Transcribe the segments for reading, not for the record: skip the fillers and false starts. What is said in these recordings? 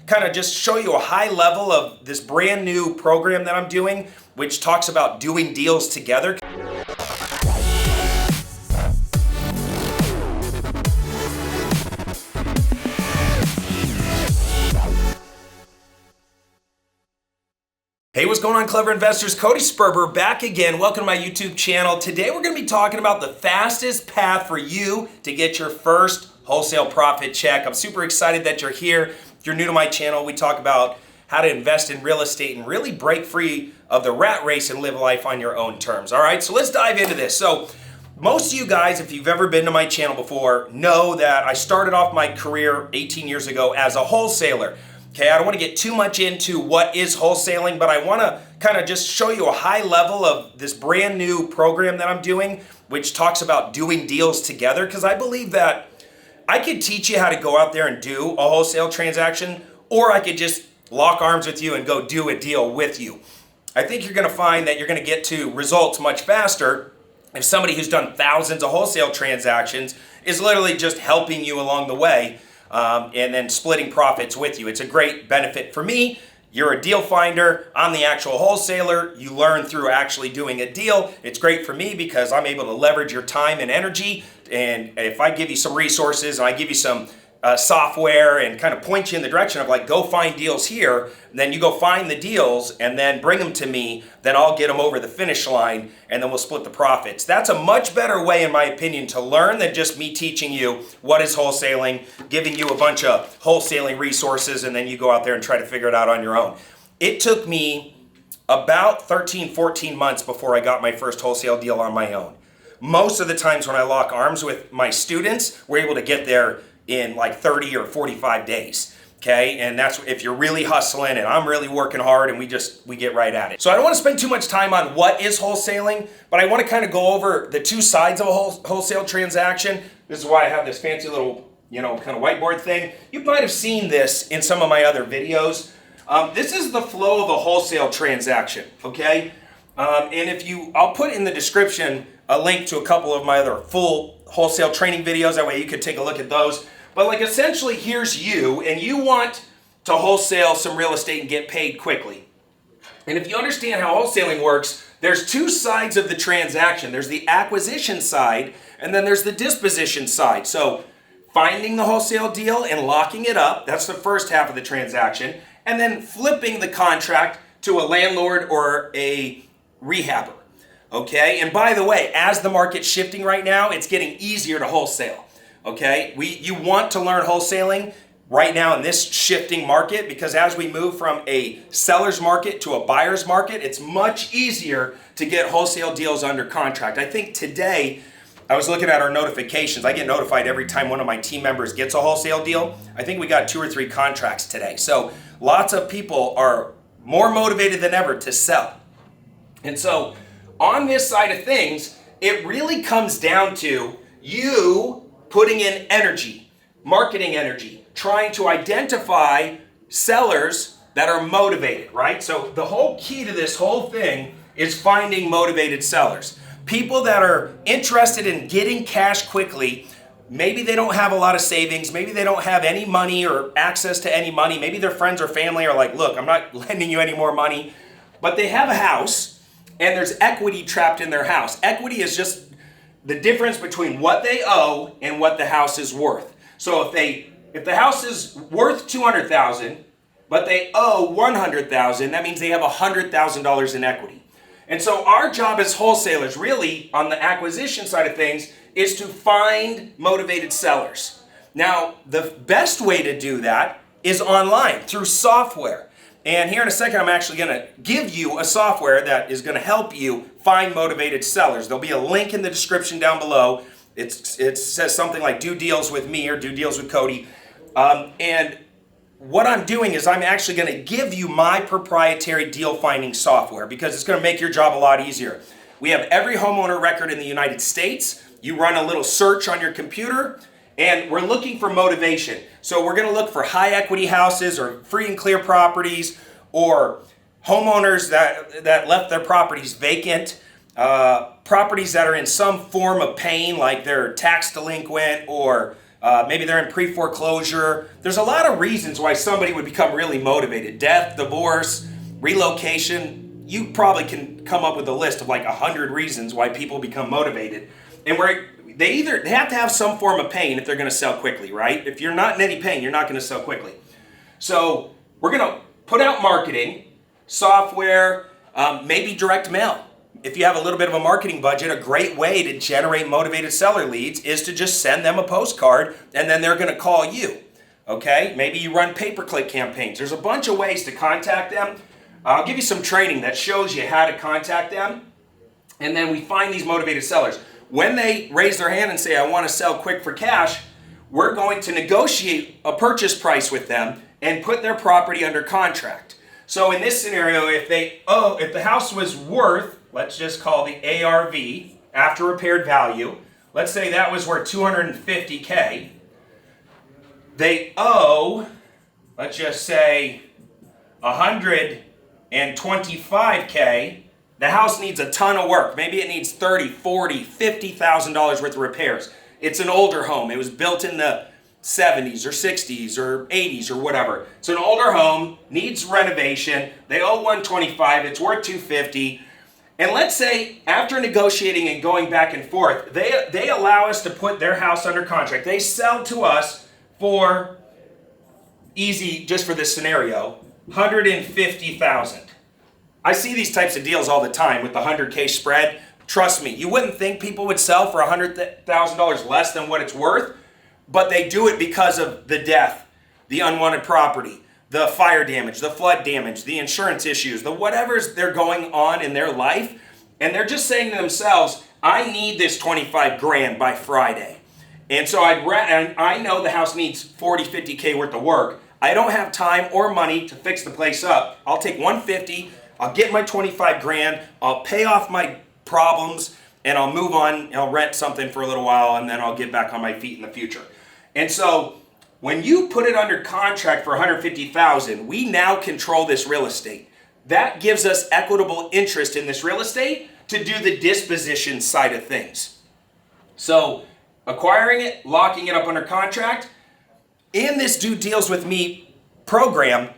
kind of just show you a high level of this brand new program that I'm doing, which talks about doing deals together. Hey, what's going on, clever investors? Cody Sperber back again. Welcome to my YouTube channel. Today we're going to be talking about the fastest path for you to get your first wholesale profit check. I'm super excited that you're here. If you're new to my channel, we talk about how to invest in real estate and really break free of the rat race and live life on your own terms. All right, so let's dive into this. So most of you guys, if you've ever been to my channel before, know that I started off my career 18 years ago as a wholesaler. Okay, I don't want to get too much into what is wholesaling, but I want to kind of just show you a high level of this brand new program that I'm doing, which talks about doing deals together, because I believe that I could teach you how to go out there and do a wholesale transaction, or I could just lock arms with you and go do a deal with you. I think you're going to find that you're going to get to results much faster if somebody who's done thousands of wholesale transactions is literally just helping you along the way. And then splitting profits with you. It's a great benefit for me. You're a deal finder. I'm the actual wholesaler. You learn through actually doing a deal. It's great for me because I'm able to leverage your time and energy. And if I give you some resources and I give you some software and kind of point you in the direction of like, go find deals here, then you go find the deals and then bring them to me, then I'll get them over the finish line and then we'll split the profits. That's a much better way, in my opinion, to learn than just me teaching you what is wholesaling, giving you a bunch of wholesaling resources, and then you go out there and try to figure it out on your own. It took me about 13, 14 months before I got my first wholesale deal on my own. Most of the times when I lock arms with my students, we're able to get there in like 30 or 45 days, okay? And that's if you're really hustling and I'm really working hard and we get right at it. So I don't want to spend too much time on what is wholesaling, but I want to kind of go over the two sides of a wholesale transaction. This is why I have this fancy little, kind of whiteboard thing. You might have seen this in some of my other videos. This is the flow of a wholesale transaction, okay? And I'll put in the description a link to a couple of my other full wholesale training videos. That way you could take a look at those. But like essentially here's you, and you want to wholesale some real estate and get paid quickly. And if you understand how wholesaling works, there's two sides of the transaction. There's the acquisition side, and then there's the disposition side. So finding the wholesale deal and locking it up, that's the first half of the transaction, and then flipping the contract to a landlord or a rehabber. Okay, and by the way, as the market's shifting right now, it's getting easier to wholesale. Okay, you want to learn wholesaling right now in this shifting market, because as we move from a seller's market to a buyer's market, it's much easier to get wholesale deals under contract. I think today, I was looking at our notifications. I get notified every time one of my team members gets a wholesale deal. I think we got 2 or 3 contracts today. So lots of people are more motivated than ever to sell. And so on this side of things, it really comes down to you putting in energy, marketing energy, trying to identify sellers that are motivated, right? So the whole key to this whole thing is finding motivated sellers. People that are interested in getting cash quickly. Maybe they don't have a lot of savings. Maybe they don't have any money or access to any money. Maybe their friends or family are like, look, I'm not lending you any more money. But they have a house and there's equity trapped in their house. Equity is just the difference between what they owe and what the house is worth. So if the house is worth $200,000, but they owe $100,000, that means they have $100,000 in equity. And so our job as wholesalers, really on the acquisition side of things, is to find motivated sellers. Now, the best way to do that is online through software. And here in a second, I'm actually going to give you a software that is going to help you find motivated sellers. There'll be a link in the description down below. It says something like do deals with me or do deals with Cody. And what I'm doing is I'm actually going to give you my proprietary deal finding software because it's going to make your job a lot easier. We have every homeowner record in the United States. You run a little search on your computer. And we're looking for motivation. So we're going to look for high equity houses or free and clear properties or homeowners that left their properties vacant, properties that are in some form of pain, like they're tax delinquent or Maybe they're in pre-foreclosure. There's a lot of reasons why somebody would become really motivated. Death, divorce, relocation. You probably can come up with a list of like 100 reasons why people become motivated. And where they have to have some form of pain if they're going to sell quickly, right? If you're not in any pain, you're not going to sell quickly. So we're going to put out marketing, software, maybe direct mail. If you have a little bit of a marketing budget, a great way to generate motivated seller leads is to just send them a postcard and then they're going to call you. Okay? Maybe you run pay-per-click campaigns. There's a bunch of ways to contact them. I'll give you some training that shows you how to contact them. And then we find these motivated sellers. When they raise their hand and say, I want to sell quick for cash, we're going to negotiate a purchase price with them and put their property under contract. So in this scenario, if the house was worth, let's just call the ARV, after repaired value, let's say that was worth $250K. They owe, let's just say, $125K. The house needs a ton of work. Maybe it needs $30,000, $40,000, $50,000 worth of repairs. It's an older home. It was built in the 70s or 60s or 80s or whatever. It's an older home, needs renovation. They owe $125, it's worth $250. And let's say after negotiating and going back and forth, they allow us to put their house under contract. They sell to us for, easy, just for this scenario, $150,000. I see these types of deals all the time with the 100K spread. Trust me, you wouldn't think people would sell for $100,000 less than what it's worth, but they do it because of the death, the unwanted property, the fire damage, the flood damage, the insurance issues, the whatever's they're going on in their life, and they're just saying to themselves, I need this 25 grand by Friday. And so I know the house needs 40, 50K worth of work. I don't have time or money to fix the place up. I'll take 150, I'll get my 25 grand, I'll pay off my problems, and I'll move on, I'll rent something for a little while, and then I'll get back on my feet in the future. And so when you put it under contract for $150,000, we now control this real estate. That gives us equitable interest in this real estate to do the disposition side of things. So acquiring it, locking it up under contract, in this Do Deals With Me program,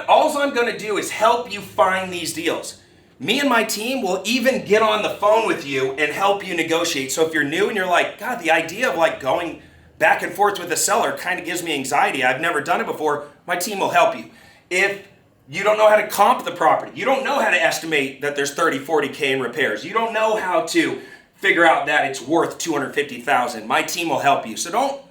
all I'm going to do is help you find these deals. Me and my team will even get on the phone with you and help you negotiate. So if you're new and you're like, God, the idea of like going back and forth with a seller kind of gives me anxiety. I've never done it before. My team will help you. If you don't know how to comp the property, you don't know how to estimate that there's 30, 40K in repairs, you don't know how to figure out that it's worth $250,000, my team will help you. So don't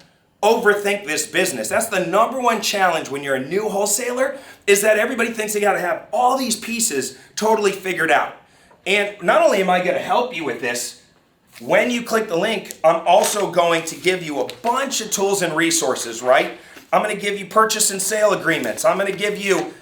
overthink this business. That's the number one challenge when you're a new wholesaler, is that everybody thinks they got to have all these pieces totally figured out. And not only am I going to help you with this, when you click the link, I'm also going to give you a bunch of tools and resources, right? I'm going to give you purchase and sale agreements. I'm going to give you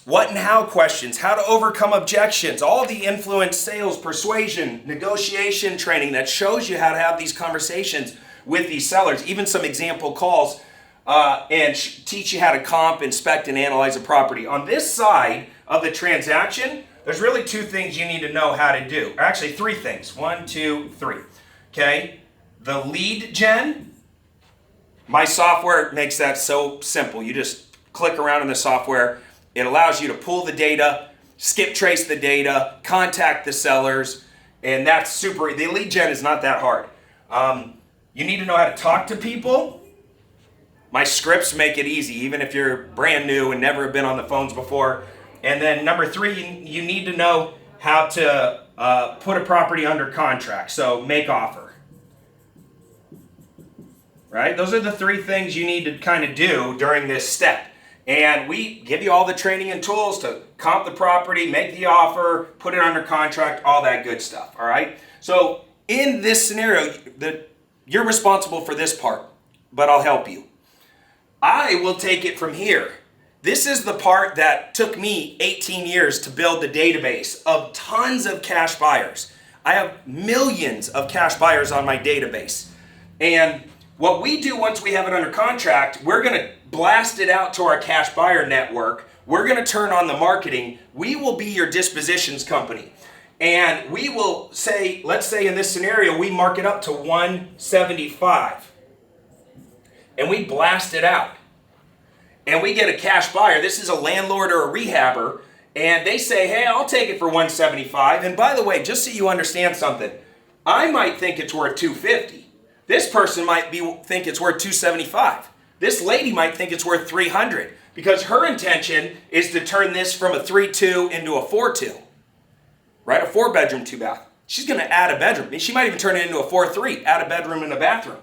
what and how questions, how to overcome objections, all the influence, sales, persuasion, negotiation training that shows you how to have these conversations with these sellers, even some example calls, and teach you how to comp, inspect, and analyze a property. On this side of the transaction, there's really two things you need to know how to do. Actually, three things. 1, 2, 3. Okay? The lead gen. My software makes that so simple. You just click around in the software. It allows you to pull the data, skip trace the data, contact the sellers, and that's super. The lead gen is not that hard. You need to know how to talk to people. My scripts make it easy, even if you're brand new and never have been on the phones before. And then number 3, you need to know how to put a property under contract. So make offer. Right? Those are the 3 things you need to kind of do during this step. And we give you all the training and tools to comp the property, make the offer, put it under contract, all that good stuff. All right? So in this scenario, you're responsible for this part, but I'll help you. I will take it from here. This is the part that took me 18 years to build the database of tons of cash buyers. I have millions of cash buyers on my database. And what we do once we have it under contract, we're going to blast it out to our cash buyer network. We're going to turn on the marketing. We will be your dispositions company. And we will say, let's say in this scenario, we mark it up to 175. and we blast it out. And we get a cash buyer. This is a landlord or a rehabber, and they say, hey, I'll take it for $175. And by the way, just so you understand something, I might think it's worth $250. This person might think it's worth $275. This lady might think it's worth $300 because her intention is to turn this from a 3-2 into a 4-2, right? A 4-bedroom, 2-bath. She's going to add a bedroom. She might even turn it into a 4-3, add a bedroom and a bathroom.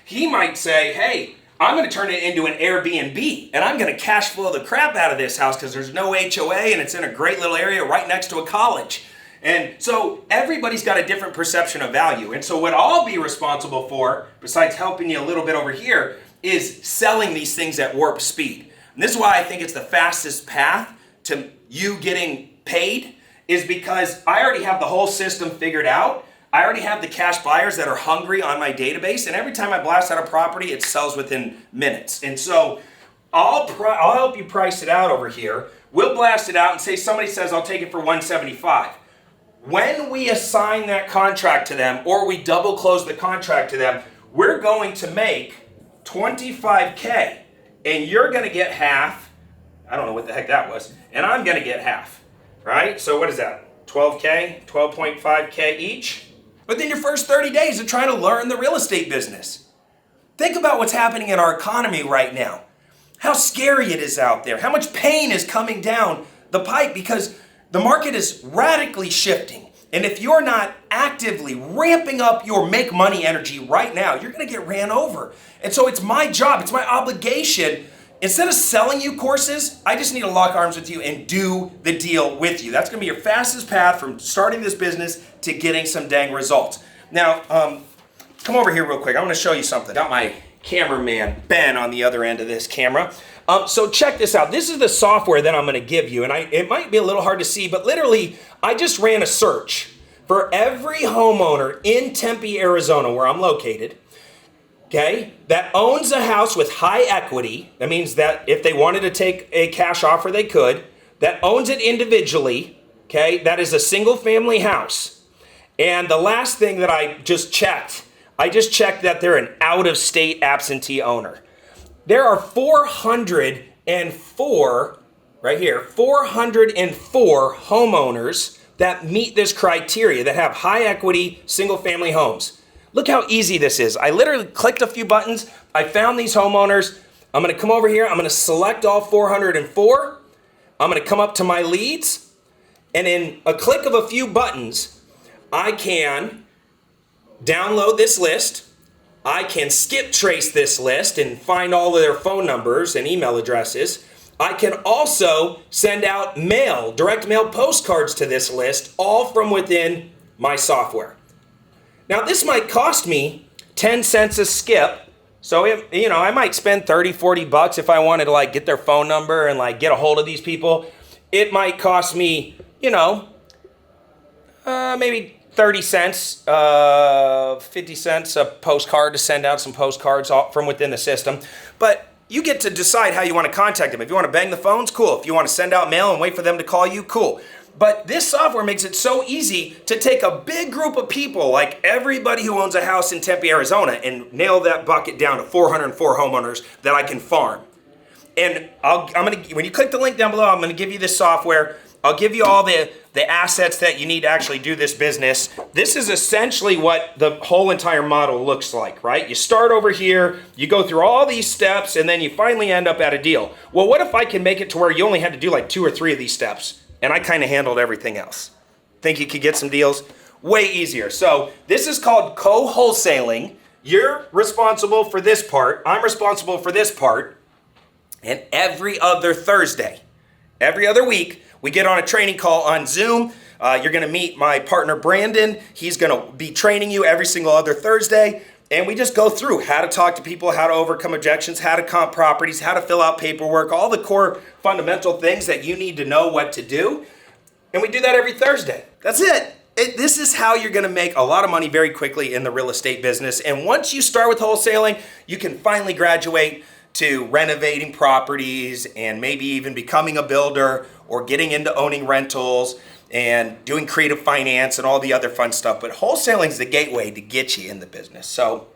He might say, hey, I'm going to turn it into an Airbnb, and I'm going to cash flow the crap out of this house because there's no HOA, and it's in a great little area right next to a college. And so everybody's got a different perception of value. And so what I'll be responsible for, besides helping you a little bit over here, is selling these things at warp speed. And this is why I think it's the fastest path to you getting paid, is because I already have the whole system figured out. I already have the cash buyers that are hungry on my database, and every time I blast out a property, it sells within minutes. And so I'll help you price it out over here. We'll blast it out and say somebody says, I'll take it for $175. When we assign that contract to them, or we double close the contract to them, we're going to make $25K, and you're going to get half. I don't know what the heck that was, and I'm going to get half, right? So what is that? 12K, 12.5K each? Within your first 30 days of trying to learn the real estate business. Think about what's happening in our economy right now. How scary it is out there. How much pain is coming down the pipe because the market is radically shifting. And if you're not actively ramping up your make money energy right now, you're going to get ran over. And so it's my job, it's my obligation. Instead of selling you courses, I just need to lock arms with you and do the deal with you. That's going to be your fastest path from starting this business to getting some dang results. Now, come over here real quick. I want to show you something. Got my cameraman, Ben, on the other end of this camera. So check this out. This is the software that I'm going to give you. And it might be a little hard to see, but literally, I just ran a search for every homeowner in Tempe, Arizona, where I'm located, okay, that owns a house with high equity. That means that if they wanted to take a cash offer, they could. That owns it individually, okay, that is a single family house. And the last thing that I just checked that they're an out-of-state absentee owner. There are 404, right here, 404 homeowners that meet this criteria, that have high equity, single family homes. Look how easy this is. I literally clicked a few buttons. I found these homeowners. I'm going to come over here. I'm going to select all 404. I'm going to come up to my leads. And in a click of a few buttons, I can download this list. I can skip trace this list and find all of their phone numbers and email addresses. I can also send out mail, direct mail postcards to this list, all from within my software. Now, this might cost me 10 cents a skip. So, I might spend 30, 40 bucks if I wanted to get their phone number and get a hold of these people. It might cost me, maybe 30 cents, 50 cents a postcard to send out some postcards from within the system. But you get to decide how you want to contact them. If you want to bang the phones, cool. If you want to send out mail and wait for them to call you, cool. But this software makes it so easy to take a big group of people, like everybody who owns a house in Tempe, Arizona, and nail that bucket down to 404 homeowners that I can farm. And when you click the link down below, I'm going to give you this software. I'll give you all the assets that you need to actually do this business. This is essentially what the whole entire model looks like, right? You start over here, you go through all these steps, and then you finally end up at a deal. Well, what if I can make it to where you only had to do 2 or 3 of these steps, and I kind of handled everything else? Think you could get some deals? Way easier. So this is called co-wholesaling. You're responsible for this part. I'm responsible for this part. And every other Thursday, every other week, we get on a training call on Zoom. You're going to meet my partner, Brandon. He's going to be training you every single other Thursday. And we just go through how to talk to people, how to overcome objections, how to comp properties, how to fill out paperwork, all the core fundamental things that you need to know what to do. And we do that every Thursday. That's it. This is how you're going to make a lot of money very quickly in the real estate business. And once you start with wholesaling, you can finally graduate to renovating properties and maybe even becoming a builder or getting into owning rentals and doing creative finance and all the other fun stuff. But wholesaling is the gateway to get you in the business. So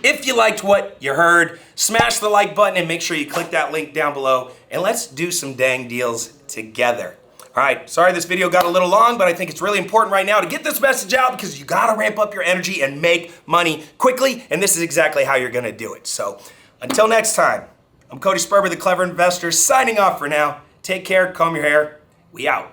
If you liked what you heard, smash the like button and make sure you click that link down below, and let's do some dang deals together. All right, sorry this video got a little long, but I think it's really important right now to get this message out because you gotta ramp up your energy and make money quickly, and this is exactly how you're gonna do it. So until next time, I'm Cody Sperber, the Clever Investor, signing off for now. Take care, comb your hair, we out.